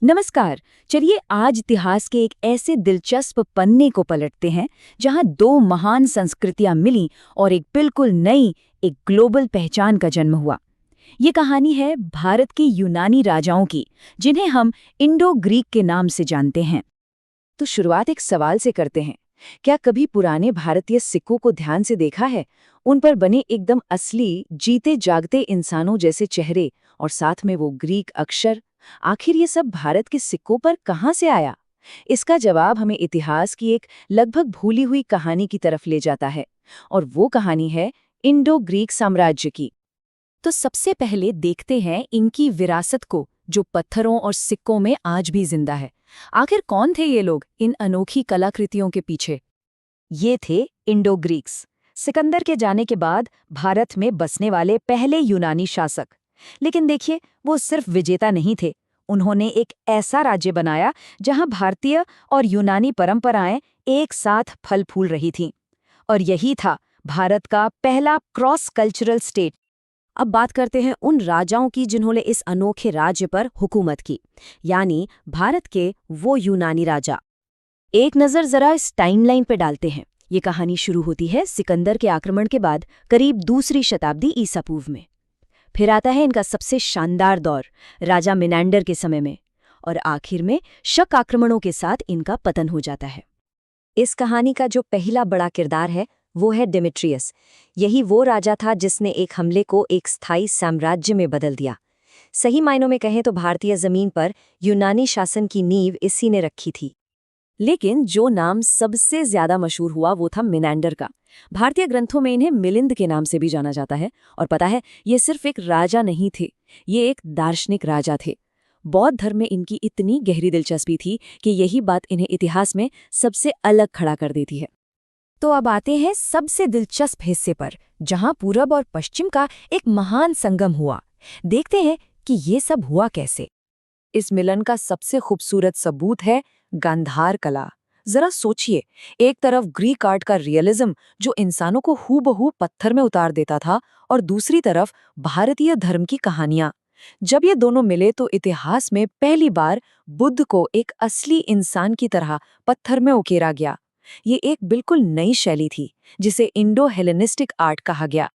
नमस्कार। चलिए आज इतिहास के एक ऐसे दिलचस्प पन्ने को पलटते हैं जहां दो महान संस्कृतियां मिलीं और एक बिल्कुल नई, एक ग्लोबल पहचान का जन्म हुआ। ये कहानी है भारत के यूनानी राजाओं की, जिन्हें हम इंडो ग्रीक के नाम से जानते हैं। तो शुरुआत एक सवाल से करते हैं। क्या कभी पुराने भारतीय सिक्कों को ध्यान से देखा है? उन पर बने एकदम असली, जीते जागते इंसानों जैसे चेहरे और साथ में वो ग्रीक अक्षर। आखिर ये सब भारत के सिक्कों पर कहाँ से आया? इसका जवाब हमें इतिहास की एक लगभग भूली हुई कहानी की तरफ ले जाता है, और वो कहानी है इंडो ग्रीक साम्राज्य की। तो सबसे पहले देखते हैं इनकी विरासत को, जो पत्थरों और सिक्कों में आज भी जिंदा है। आखिर कौन थे ये लोग इन अनोखी कलाकृतियों के पीछे? ये थे इंडो ग्रीक्स, सिकंदर के जाने के बाद भारत में बसने वाले पहले यूनानी शासक। लेकिन देखिए, वो सिर्फ विजेता नहीं थे। उन्होंने एक ऐसा राज्य बनाया जहां भारतीय और यूनानी परंपराएं एक साथ फल फूल रही थीं। और यही था भारत का पहला क्रॉस कल्चरल स्टेट। अब बात करते हैं उन राजाओं की जिन्होंने इस अनोखे राज्य पर हुकूमत की, यानी भारत के वो यूनानी राजा। एक नज़र जरा इस टाइमलाइन पे डालते हैं। ये कहानी शुरू होती है सिकंदर के आक्रमण के बाद, करीब दूसरी शताब्दी ईसा पूर्व में। फिर आता है इनका सबसे शानदार दौर, राजा मिनांडर के समय में, और आखिर में शक आक्रमणों के साथ इनका पतन हो जाता है। इस कहानी का जो पहला बड़ा किरदार है वो है डेमेट्रियस। यही वो राजा था जिसने एक हमले को एक स्थायी साम्राज्य में बदल दिया। सही मायनों में कहें तो भारतीय जमीन पर यूनानी शासन की नींव इसी ने रखी थी। लेकिन जो नाम सबसे ज्यादा मशहूर हुआ वो था मिनांडर का। भारतीय ग्रंथों में इन्हें मिलिंद के नाम से भी जाना जाता है। और पता है, ये सिर्फ एक राजा नहीं थे, ये एक दार्शनिक राजा थे। बौद्ध धर्म में इनकी इतनी गहरी दिलचस्पी थी कि यही बात इन्हें इतिहास में सबसे अलग खड़ा कर देती है। तो अब आते हैं सबसे दिलचस्प हिस्से पर, जहां पूरब और पश्चिम का एक महान संगम हुआ। देखते हैं कि ये सब हुआ कैसे। इस मिलन का सबसे खूबसूरत सबूत है गांधार कला। जरा सोचिए, एक तरफ ग्रीक आर्ट का रियलिज्म जो इंसानों को हूबहू पत्थर में उतार देता था, और दूसरी तरफ भारतीय धर्म की कहानियां। जब ये दोनों मिले तो इतिहास में पहली बार बुद्ध को एक असली इंसान की तरह पत्थर में उकेरा गया। ये एक बिल्कुल नई शैली थी जिसे इंडो हेलेनिस्टिक आर्ट कहा गया।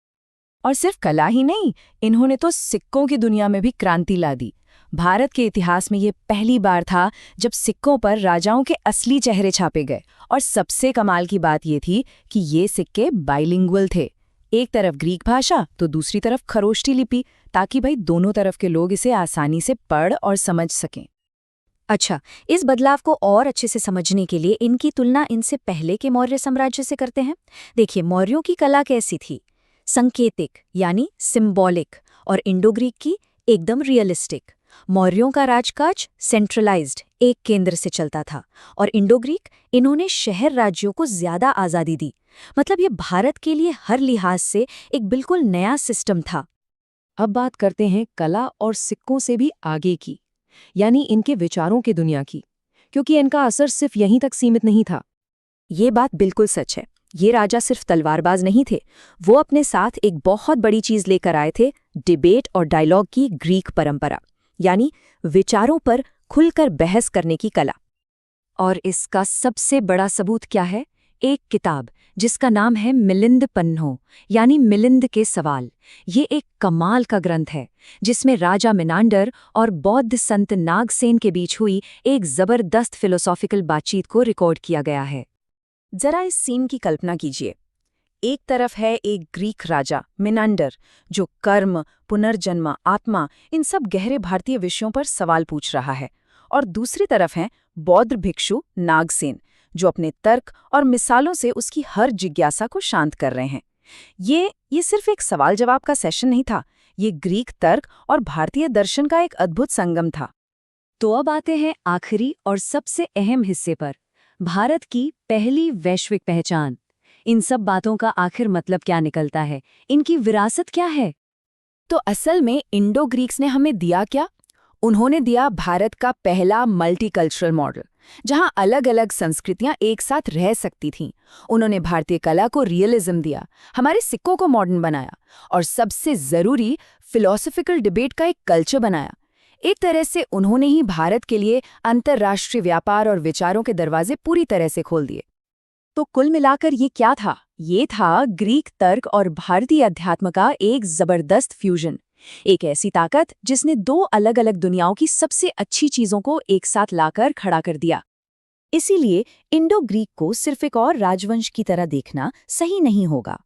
और सिर्फ कला ही नहीं, इन्होंने तो सिक्कों की दुनिया में भी क्रांति ला दी। भारत के इतिहास में ये पहली बार था जब सिक्कों पर राजाओं के असली चेहरे छापे गए। और सबसे कमाल की बात ये थी कि ये सिक्के बाइलिंगुअल थे। एक तरफ ग्रीक भाषा तो दूसरी तरफ खरोष्टी लिपि, ताकि भाई दोनों तरफ के लोग इसे आसानी से पढ़ और समझ सकें। अच्छा, इस बदलाव को और अच्छे से समझने के लिए इनकी तुलना इनसे पहले के मौर्य साम्राज्य से करते हैं। देखिए, मौर्यों की कला कैसी थी? संकेतिक यानी सिंबॉलिक, और इंडो ग्रीक की एकदम रियलिस्टिक। मौर्यों का राजकाज सेंट्रलाइज्ड, एक केंद्र से चलता था, और इंडो ग्रीक इन्होंने शहर राज्यों को ज्यादा आज़ादी दी। मतलब ये भारत के लिए हर लिहाज से एक बिल्कुल नया सिस्टम था। अब बात करते हैं कला और सिक्कों से भी आगे की, यानी इनके विचारों की दुनिया की, क्योंकि इनका असर सिर्फ यहीं तक सीमित नहीं था। ये बात बिल्कुल सच है। ये राजा सिर्फ तलवारबाज नहीं थे, वो अपने साथ एक बहुत बड़ी चीज लेकर आए थे, डिबेट और डायलॉग की ग्रीक परंपरा, यानी विचारों पर खुलकर बहस करने की कला। और इसका सबसे बड़ा सबूत क्या है? एक किताब जिसका नाम है मिलिंद पन्हो, यानी मिलिंद के सवाल। ये एक कमाल का ग्रंथ है जिसमें राजा मिनांडर और बौद्ध संत नागसेन के बीच हुई एक जबरदस्त फिलोसॉफिकल बातचीत को रिकॉर्ड किया गया है। जरा इस सीन की कल्पना कीजिए। एक तरफ है एक ग्रीक राजा मिनांडर, जो कर्म, पुनर्जन्म, आत्मा, इन सब गहरे भारतीय विषयों पर सवाल पूछ रहा है। और दूसरी तरफ है बौद्ध भिक्षु नागसेन, जो अपने तर्क और मिसालों से उसकी हर जिज्ञासा को शांत कर रहे हैं। ये सिर्फ एक सवाल जवाब का सेशन नहीं था, ये ग्रीक तर्क और भारतीय दर्शन का एक अद्भुत संगम था। तो अब आते हैं आखिरी और सबसे अहम हिस्से पर, भारत की पहली वैश्विक पहचान। इन सब बातों का आखिर मतलब क्या निकलता है? इनकी विरासत क्या है? तो असल में इंडो ग्रीक्स ने हमें दिया क्या? उन्होंने दिया भारत का पहला मल्टीकल्चरल मॉडल, जहां अलग अलग संस्कृतियां एक साथ रह सकती थीं। उन्होंने भारतीय कला को रियलिज्म दिया, हमारे सिक्कों को मॉडर्न बनाया, और सबसे जरूरी फिलॉसफिकल डिबेट का एक कल्चर बनाया। एक तरह से उन्होंने ही भारत के लिए अंतर्राष्ट्रीय व्यापार और विचारों के दरवाजे पूरी तरह से खोल दिए। तो कुल मिलाकर ये क्या था? ये था ग्रीक तर्क और भारतीय अध्यात्म का एक जबरदस्त फ्यूजन। एक ऐसी ताकत जिसने दो अलग अलग दुनियाओं की सबसे अच्छी चीजों को एक साथ लाकर खड़ा कर दिया। इसीलिए इंडो ग्रीक को सिर्फ एक और राजवंश की तरह देखना सही नहीं होगा।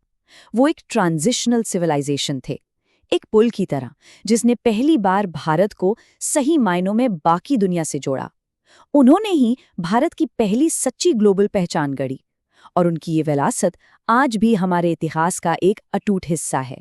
वो एक ट्रांजिशनल सिविलाइजेशन थे, एक पुल की तरह जिसने पहली बार भारत को सही मायनों में बाकी दुनिया से जोड़ा। उन्होंने ही भारत की पहली सच्ची ग्लोबल पहचान गढ़ी और उनकी ये विरासत आज भी हमारे इतिहास का एक अटूट हिस्सा है।